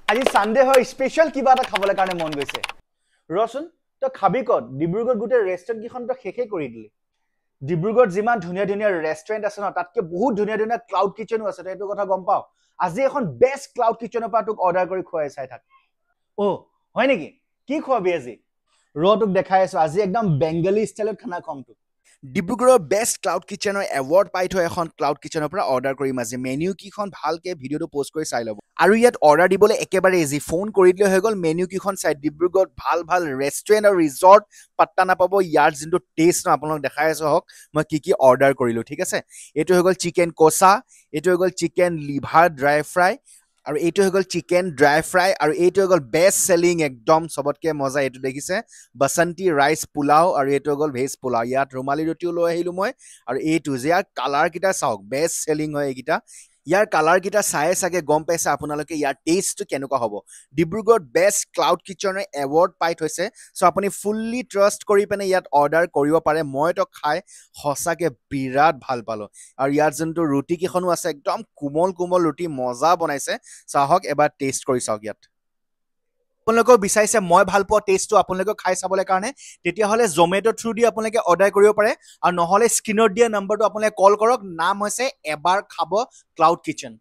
আজি সানডে হয় স্পেশাল কিবা এটা খাবলৈ কাৰণে মন গৈছে ৰচোন তই খাবি কত ডিব্ৰুগড় গোটেই ৰেষ্টুৰেণ্ট কেইখন তই শেষে কৰি দিলি ডিব্ৰুগড়ত যিমান ধুনীয়া ধুনীয়া ৰেষ্টুৰেণ্ট আছে ন তাতকে বহুত ধুনীয়া ধুনীয়া ক্লাউড কিচেনো আছে তই এইটো কথা গম পাও আজি এখন বেষ্ট ক্লাউড কিচেনৰ পৰা তোক অৰ্ডাৰ কৰি খুৱাই চাই থাক অ হয় নেকি কি খুৱাবি আজি তোক দেখাই আছো আজি একদম বেংগলী ষ্টাইলত খানা খুৱাম তোক ডিব্ৰুগড়ৰ বেষ্ট ক্লাউড কিচেনৰ এৱাৰ্ড পাই থৈ এখন ক্লাউড কিচেনৰ পৰা অৰ্ডাৰ কৰিম আজি মেনু কিখন ভালকে ভিডিঅ'টো পোষ্ট কৰি চাই ল'ব আৰু ইয়াত অৰ্ডাৰ দিবলৈ একেবাৰে ইজি ফোন কৰি দিলে হৈ গ'ল মেনু কিখন চাই ডিব্ৰুগড়ত ভাল ভাল ৰেষ্টুৰেণ্ট আৰু ৰিজৰ্ট পাত্তা নাপাব ইয়াৰ যোনটো টেষ্ট ন আপোনালোক দেখাই আছো হওক মই কি অৰ্ডাৰ কৰিলোঁ ঠিক আছে এইটো হৈ গ'ল চিকেন কচা এইটো হৈ গ'ল চিকেন লিভাৰ ড্ৰাই ফ্ৰাই আৰু এইটো হৈ গ'ল চিকেন ড্ৰাই ফ্ৰাই আৰু এইটো হৈ গ'ল বেষ্ট চেলিং একদম চবতকে মজা এইটো দেখিছে বসন্তি ৰাইচ পোলাও আৰু এইটো হৈ গ'ল ভেজ পোলাও ইয়াত ৰুমালী ৰুটিও লৈ আহিলোঁ মই আৰু এইটো যে ইয়াৰ কালাৰকেইটা চাওক বেষ্ট চেলিং হয় এইকেইটা ইয়াৰ কালাৰকেইটা চাই চাগে গম পাইছে আপোনালোকে ইয়াৰ টেষ্টটো কেনেকুৱা হ'ব ডিব্ৰুগড়ত বেষ্ট ক্লাউড কিচেনৰ এৱাৰ্ড পাই থৈছে চ' আপুনি ফুল্লি ট্ৰাষ্ট কৰি পিনে ইয়াত অৰ্ডাৰ কৰিব পাৰে মইতো খাই সঁচাকে বিৰাট ভাল পালোঁ আৰু ইয়াত যোনটো ৰুটি কেইখনো আছে একদম কোমল কোমল ৰুটি মজা বনাইছে চাহক এবাৰ টেষ্ট কৰি চাওক ইয়াত আপোনালোকেও বিচাৰিছে মই ভাল পোৱা টেষ্টটো আপোনালোকে খাই চাবলৈ কাৰণে তেতিয়াহ'লে জমেট' থ্ৰু দি আপোনালোকে অৰ্ডাৰ কৰিব পাৰে আৰু নহ'লে স্ক্ৰীনত দিয়া নম্বৰটো আপোনালোকে কল কৰক নাম হৈছে এবাৰ খাব ক্লাউড কিচেন